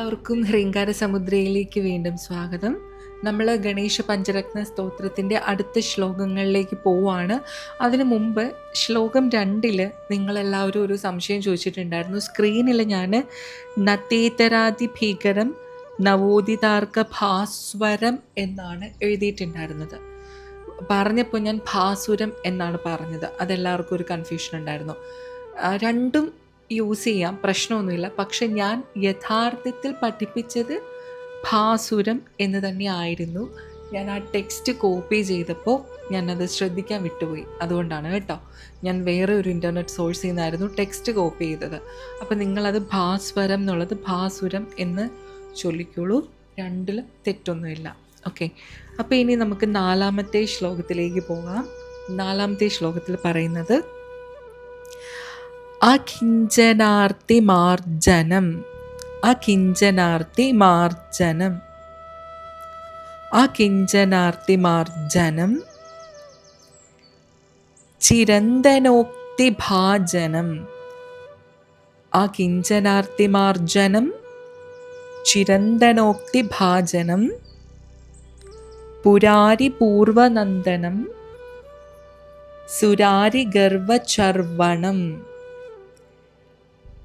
എല്ലാവർക്കും ഹ്രീങ്കാര സമുദ്രയിലേക്ക് വീണ്ടും സ്വാഗതം. നമ്മൾ ഗണേശ പഞ്ചരത്ന സ്തോത്രത്തിൻ്റെ അടുത്ത ശ്ലോകങ്ങളിലേക്ക് പോവുകയാണ്. അതിനു മുമ്പ് ശ്ലോകം 2 നിങ്ങളെല്ലാവരും ഒരു സംശയം ചോദിച്ചിട്ടുണ്ടായിരുന്നു. സ്ക്രീനിൽ ഞാൻ നതേതരാതി ഭീകരം നവോദിതാർക്ക ഭാസ്വരം എന്നാണ് എഴുതിയിട്ടുണ്ടായിരുന്നത്. പറഞ്ഞപ്പോൾ ഞാൻ ഭാസുരം എന്നാണ് പറഞ്ഞത്. അതെല്ലാവർക്കും ഒരു കൺഫ്യൂഷൻ ഉണ്ടായിരുന്നു. രണ്ടും യൂസ് ചെയ്യാം, പ്രശ്നമൊന്നുമില്ല. പക്ഷെ ഞാൻ യഥാർത്ഥത്തിൽ പഠിപ്പിച്ചത് ഭാസുരം എന്ന് തന്നെ ആയിരുന്നു. ഞാൻ ആ ടെക്സ്റ്റ് കോപ്പി ചെയ്തപ്പോൾ ഞാനത് ശ്രദ്ധിക്കാൻ വിട്ടുപോയി. അതുകൊണ്ടാണ് കേട്ടോ. ഞാൻ വേറെ ഒരു ഇൻ്റർനെറ്റ് സോഴ്സിൽ നിന്നായിരുന്നു ടെക്സ്റ്റ് കോപ്പി ചെയ്തത്. അപ്പോൾ നിങ്ങളത് ഭാസ്വരം എന്നുള്ളത് ഭാസുരം എന്ന് ചൊല്ലിക്കോളൂ. രണ്ടിലും തെറ്റൊന്നുമില്ല. ഓക്കെ, അപ്പോൾ ഇനി നമുക്ക് 4-ാമത്തെ ശ്ലോകത്തിലേക്ക് പോകാം. 4-ാമത്തെ ശ്ലോകത്തിൽ പറയുന്നത് അകിഞ്ചനാർത്തിമാർജനം അകിഞ്ചനാർത്തിമാർജനം അകിഞ്ചനാർത്തിമാർജനം ചിരന്തനോക്തിഭാജനം അകിഞ്ചനാർത്തിമാർജനം ചിരന്തനോക്തിഭാജനം പുരാരിപൂർവനന്ദനം സുരാരിഗർവചർവണം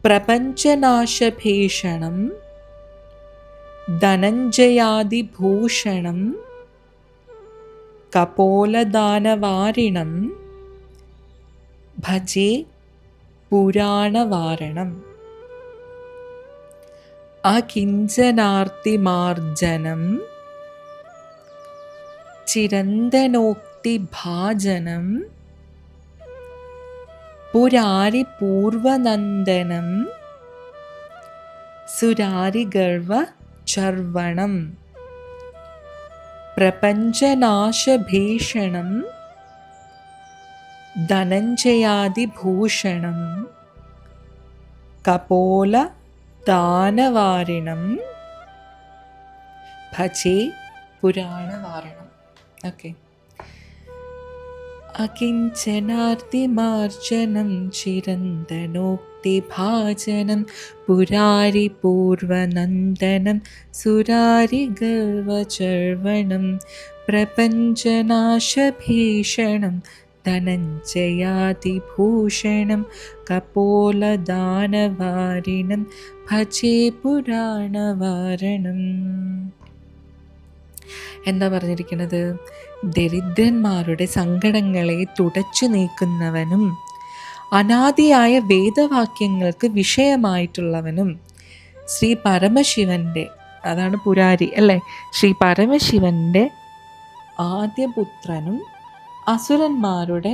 പ്രപഞ്ചനാശഭീഷണം ധനഞ്ജയാദിഭൂഷണം കപോലദാനവാരിണം ഭജേ പുരാണവാരണം. അകിഞ്ചനാർത്തിമാർജനം ചിരന്തനോക്തിഭാജനം പുരാരിപൂർവനന്ദനം സുരാരിഗർവചർവണം പ്രപഞ്ചനാശഭീഷണം ധനഞ്ജയാദിഭൂഷണം കപോലദാനവാരിണം ഭജേ പുരാണവാരണം. ഓക്കെ. അകിഞ്ചനാർത്തിമാർജനം ചിരന്തനോക്തിഭാജനം പുരാരിപൂർവനന്ദനം സുരാരിഗർവചർവണം പ്രപഞ്ചനാശഭീഷണം ധനഞ്ജയാദിഭൂഷണം കപോലദാനവാരിണം ഭജേ പുരാണവാരണം. എന്താ പറഞ്ഞിരിക്കുന്നത്? ദരിദ്രന്മാരുടെ സങ്കടങ്ങളെ തുടച്ചു നീക്കുന്നവനും അനാദിയായ വേദവാക്യങ്ങൾക്ക് വിഷയമായിട്ടുള്ളവനും ശ്രീ പരമശിവൻ്റെ, അതാണ് പുരാരി അല്ലേ, ശ്രീ പരമശിവൻ്റെ ആദ്യപുത്രനും അസുരന്മാരുടെ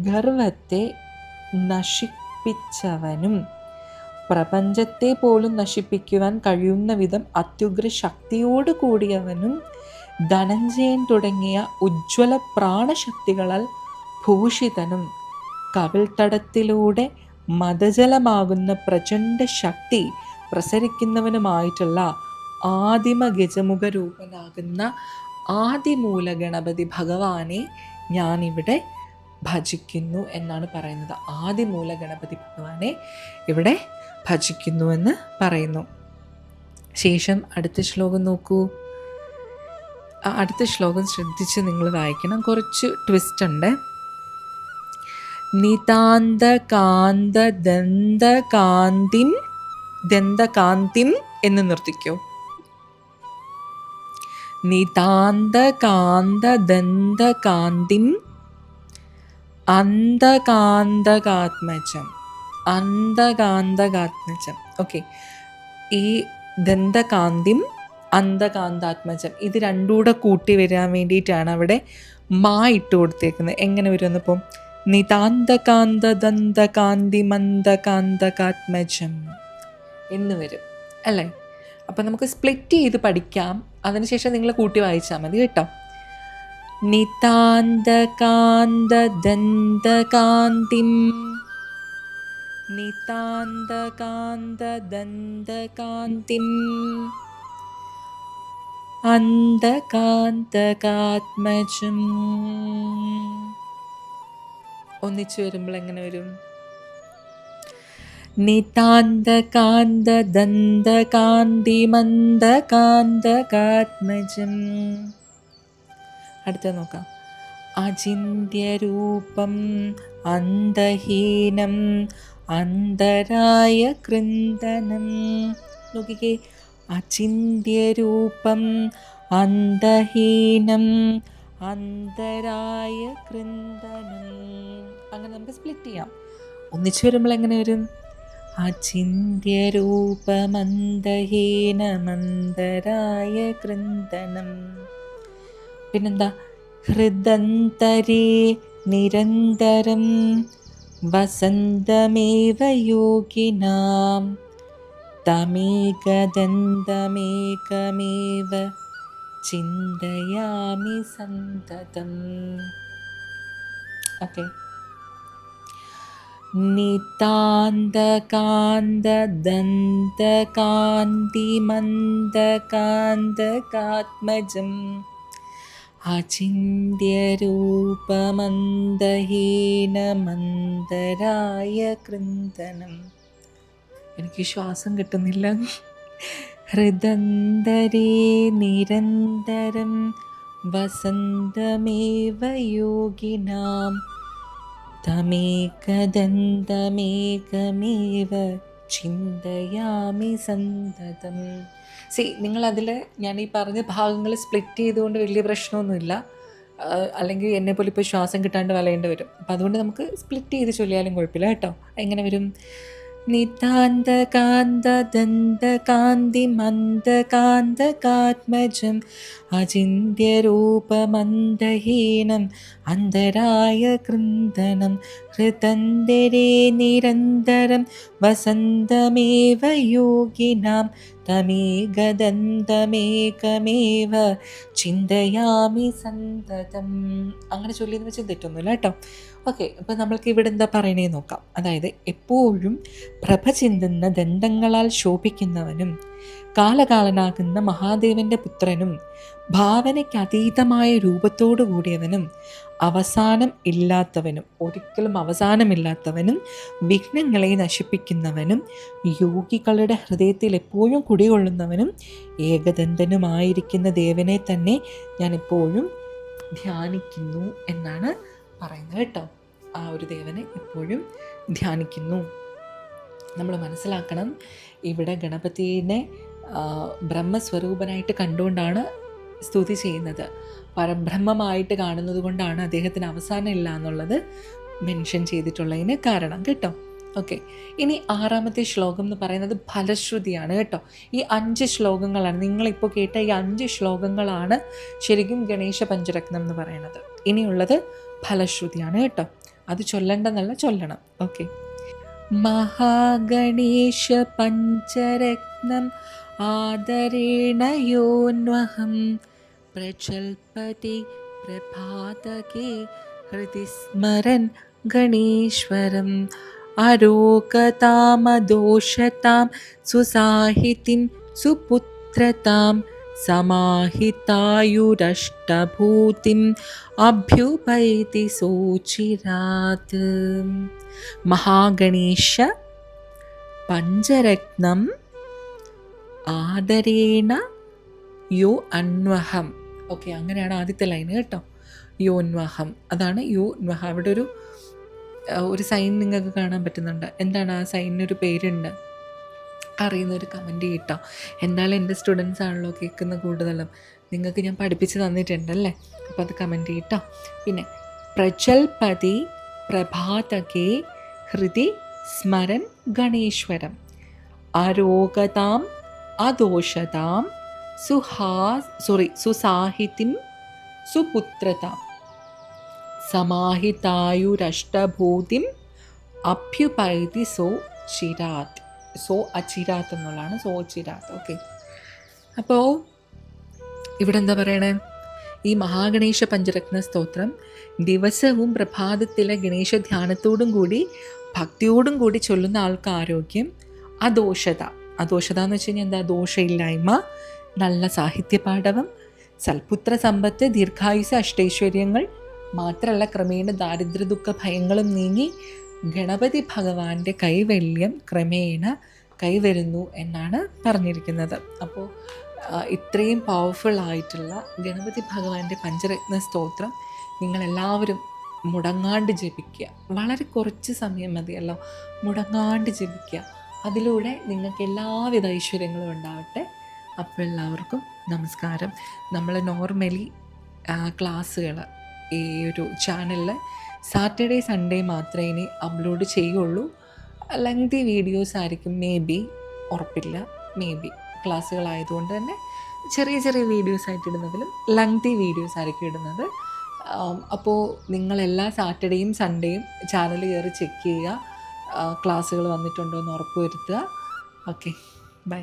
ഗർവത്തെ നശിപ്പിച്ചവനും പ്രപഞ്ചത്തെ പോലും നശിപ്പിക്കുവാൻ കഴിയുന്ന വിധം അത്യുഗ്ര ശക്തിയോട് കൂടിയവനും ധനഞ്ജയൻ തുടങ്ങിയ ഉജ്ജ്വല പ്രാണശക്തികളാൽ ഭൂഷിതനും കവിൾത്തടത്തിലൂടെ മദജലമാകുന്ന പ്രചണ്ഡ ശക്തി പ്രസരിക്കുന്നവനുമായിട്ടുള്ള ആദിമ ഗജമുഖ രൂപനാകുന്ന ആദിമൂല ഗണപതി ഭഗവാനെ ഞാനിവിടെ ഭജിക്കുന്നു എന്നാണ് പറയുന്നത്. ആദിമൂല ഗണപതി ഭഗവാനെ ഇവിടെ ഭജിക്കുന്നു എന്ന് പറയുന്നു. ശേഷം അടുത്ത ശ്ലോകം നോക്കൂ. അടുത്ത ശ്ലോകം ശ്രദ്ധിച്ച് നിങ്ങൾ വായിക്കണം. കുറച്ച് ട്വിസ്റ്റ് ഉണ്ട്. നിതാന്തകാന്തദന്തകാന്തിം ദന്തകാന്തിം എന്ന് നിർത്തിക്കോ. നിതാന്തകാന്തദന്തകാന്തിം അന്തകാന്തകാത്മജം അന്തകാന്തകാത്മജം. ഓക്കെ, ഈ ദന്തകാന്തിം അന്തകാന്താത്മജം ഇത് രണ്ടുകൂടെ കൂട്ടി വരാൻ വേണ്ടിയിട്ടാണ് അവിടെ മാ ഇട്ട് കൊടുത്തേക്കുന്നത്. എങ്ങനെ വരുമെന്നിപ്പം നിതാന്തകാന്തദന്തകാന്തിമന്തകാന്തകാത്മജം എന്ന് വരും അല്ലേ. അപ്പം നമുക്ക് സ്പ്ലിറ്റ് ചെയ്ത് പഠിക്കാം. അതിനുശേഷം നിങ്ങൾ കൂട്ടി വായിച്ചാൽ മതി കേട്ടോ. നിതാന്തകാന്തദന്തകാന്തിം നിതാന്തകാന്തദന്തകാന്തിം അന്തകാന്തകാത്മജം. ഒന്നിച്ചു വരുമ്പോൾ എങ്ങനെ വരും? നിതാന്തകാന്തദന്തകാന്തിമന്ദകാന്തകാത്മജം. അടുത്ത നോക്കാം. അചിന്യരൂപം അന്തഹീനം അന്തരായ കൃന്ദനം. നോക്കിക്കേ, അചിന്യരൂപം അന്തഹീനം അന്തരായ കൃന്ദനം. അങ്ങനെ നമുക്ക് സ്പ്ലിറ്റ് ചെയ്യാം. ഒന്നിച്ചു വരുമ്പോൾ എങ്ങനെ വരും? അചിന്യരൂപമന്തഹീനമന്തരായ കൃന്ദനം. പിന്നെന്താ? ഹൃദന്തരേ നിരന്തരം വസന്തമേവ യോഗിനാം തമേകദന്തമേകമേവ ചിന്തയാമി സന്തതം. ഓക്കെ. നിതാന്തകാന്തദന്തകാന്തിമന്ദകാന്തകാത്മജം അചിന്യരൂപമന്തഹീനമന്തരായ കൃന്ദനം. എനിക്ക് ശ്വാസം കിട്ടുന്നില്ല. ഹൃദന്തരേ നിരന്തരം വസന്തമേവ യോഗിനാം തമേകദന്തമേകമേവ ചിന്തയാമി സന്തതം. നിങ്ങളതിൽ ഞാൻ ഈ പറഞ്ഞ ഭാഗങ്ങൾ സ്പ്ലിറ്റ് ചെയ്തുകൊണ്ട് വലിയ പ്രശ്നമൊന്നുമില്ല. അല്ലെങ്കിൽ എന്നെപ്പോലെ ഇപ്പോൾ ശ്വാസം കിട്ടാണ്ട് വലയേണ്ടി വരും. അപ്പോൾ അതുകൊണ്ട് നമുക്ക് സ്പ്ലിറ്റ് ചെയ്ത് ചൊല്ലിയാലും കുഴപ്പമില്ല കേട്ടോ. എങ്ങനെ വരും? നിതാന്തകാന്തദന്തകാന്തിമന്ദകാന്തകാത്മജം അചിന്യരൂപമന്തഹീനം അന്തരായ കൃന്ദനം ഹൃദന്തരേ നിരന്തരം വസന്തമേവ യോഗിനാം തമേകദന്തമേകമേവ ചിന്തയാമി സന്തതം. അങ്ങനെ ചൊല്ലിയെന്ന് വെച്ചാൽ തെറ്റൊന്നുമില്ല കേട്ടോ. ഓക്കെ, അപ്പോൾ നമ്മൾക്ക് ഇവിടെ എന്താ പറയണേ നോക്കാം. അതായത് എപ്പോഴും പ്രഭ ചിന്തുന്ന ദന്തങ്ങളാൽ ശോഭിക്കുന്നവനും കാലകാലനാകുന്ന മഹാദേവൻ്റെ പുത്രനും ഭാവനയ്ക്ക് അതീതമായ രൂപത്തോടു കൂടിയവനും അവസാനം ഇല്ലാത്തവനും, ഒരിക്കലും അവസാനമില്ലാത്തവനും വിഘ്നങ്ങളെ നശിപ്പിക്കുന്നവനും യോഗികളുടെ ഹൃദയത്തിൽ എപ്പോഴും കുടികൊള്ളുന്നവനും ഏകദന്തനുമായിരിക്കുന്ന ദേവനെ തന്നെ ഞാൻ എപ്പോഴും ധ്യാനിക്കുന്നു എന്നാണ് പറയുന്നത് കേട്ടോ. ആ ഒരു ദേവനെ എപ്പോഴും ധ്യാനിക്കുന്നു. നമ്മൾ മനസ്സിലാക്കണം, ഇവിടെ ഗണപതിനെ ബ്രഹ്മസ്വരൂപനായിട്ട് കണ്ടുകൊണ്ടാണ് സ്തുതി ചെയ്യുന്നത്. പരബ്രഹ്മമായിട്ട് കാണുന്നത് കൊണ്ടാണ് അദ്ദേഹത്തിന് അവസാനം ഇല്ല എന്നുള്ളത് മെൻഷൻ ചെയ്തിട്ടുള്ളതിന് കാരണം കേട്ടോ. ഓക്കെ, ഇനി 6ാമത്തെ ശ്ലോകം എന്ന് പറയുന്നത് ഫലശ്രുതിയാണ് കേട്ടോ. ഈ 5 ശ്ലോകങ്ങളാണ് നിങ്ങളിപ്പോൾ കേട്ട ഈ 5 ശ്ലോകങ്ങളാണ് ശരിക്കും ഗണേശ പഞ്ചരത്നം എന്ന് പറയുന്നത്. ഇനിയുള്ളത് ഫലശ്രുതിയാണ് കേട്ടോ. അത് ചൊല്ലണ്ടെന്നല്ല, ചൊല്ലണം. ഓക്കെ. മഹാഗണേശ പഞ്ചരത്നം ആദരേണ യോന്വഹം പ്രചൽപതി പ്രഭാതകേ ഹൃദി സ്മരൻ ഗണേശ്വരം ആരോഗതാമദോഷതാം സുസാഹിതിം സുപുത്രതാം സമാഹിതായുരഷ്ടഭൂതിം അഭ്യുപൈതി സോചിരാത്. മഹാഗണേശ പഞ്ചരത്നം ആദരേണ യോ അന്വഹം. ഓക്കെ, അങ്ങനെയാണ് ആദ്യത്തെ ലൈന് കേട്ടോ. യോന്വഹം, അതാണ് യോന്വഹം. അവിടെ ഒരു സൈൻ നിങ്ങൾക്ക് കാണാൻ പറ്റുന്നുണ്ട്. എന്താണ് ആ സൈനിനൊരു പേരുണ്ട്, അറിയുന്നൊരു കമൻറ്റ് ചെയ്യട്ടോ. എന്തായാലും എൻ്റെ സ്റ്റുഡൻസ് ആണല്ലോ കേൾക്കുന്ന കൂടുതലും, നിങ്ങൾക്ക് ഞാൻ പഠിപ്പിച്ച് തന്നിട്ടുണ്ടല്ലേ, അപ്പോൾ അത് കമൻറ്റ് ചെയ്യട്ടോ. പിന്നെ പ്രചൽപതി പ്രഭാതകേ ഹൃദി സ്മരൻ ഗണേശ്വരം ആരോഗതാം അദോഷതാം സുസാഹിതിം സുപുത്രതാം സമാഹിതായുരഷ്ടഭൂതിം അഭ്യുപൈതി സോ ചിരാത്. സോ അച്ചിരാത്ത് എന്നുള്ളതാണ്, സോ ചിരാത്ത്. ഓക്കെ, അപ്പോൾ ഇവിടെ എന്താ പറയണേ? ഈ മഹാഗണേശ പഞ്ചരത്ന സ്തോത്രം ദിവസവും പ്രഭാതത്തിലെ ഗണേശ ധ്യാനത്തോടും കൂടി ഭക്തിയോടും കൂടി ചൊല്ലുന്ന ആൾക്ക് ആരോഗ്യം. അദോഷത എന്ന് വെച്ച് കഴിഞ്ഞാൽ എന്താ? ദോഷയില്ലായ്മ, നല്ല സാഹിത്യപാഠവം, സൽപുത്ര സമ്പത്ത്, ദീർഘായുസ്, അഷ്ടൈശ്വര്യങ്ങൾ മാത്രമല്ല ക്രമേണ ദാരിദ്ര്യ ദുഃഖ ഭയങ്ങളും നീങ്ങി ഗണപതി ഭഗവാന്റെ കൈവല്യം ക്രമേണ കൈവരുന്നു എന്നാണ് പറഞ്ഞിരിക്കുന്നത്. അപ്പോൾ ഇത്രയും പവർഫുൾ ആയിട്ടുള്ള ഗണപതി ഭഗവാന്റെ പഞ്ചരത്ന സ്തോത്രം നിങ്ങളെല്ലാവരും മുടങ്ങാണ്ട് ജപിക്കുക. വളരെ കുറച്ച് സമയം മതിയല്ലോ, മുടങ്ങാണ്ട് ജപിക്കുക. അതിലൂടെ നിങ്ങൾക്ക് എല്ലാവിധ ഐശ്വര്യങ്ങളും ഉണ്ടാവട്ടെ. അപ്പോൾ എല്ലാവർക്കും നമസ്കാരം. നമ്മൾ നോർമലി ക്ലാസ്സുകൾ ഈ ഒരു ചാനലിൽ സാറ്റർഡേ സൺഡേ മാത്രമേ ഇനി അപ്ലോഡ് ചെയ്യുള്ളൂ. ലെങ്തി വീഡിയോസ് ആയിരിക്കും, മേ ബി, ഉറപ്പില്ല, മേ ബി. ക്ലാസ്സുകളായതുകൊണ്ട് തന്നെ ചെറിയ ചെറിയ വീഡിയോസ് ആയിട്ട് ഇടുന്നതിലും ലെങ്തി വീഡിയോസ് ആയിരിക്കും ഇടുന്നത്. അപ്പോൾ നിങ്ങളെല്ലാ സാറ്റർഡേയും സൺഡേയും ചാനൽ കയറി ചെക്ക് ചെയ്യുക, ക്ലാസ്സുകൾ വന്നിട്ടുണ്ടോ എന്ന് ഉറപ്പ് വരുത്തുക. Okay, by.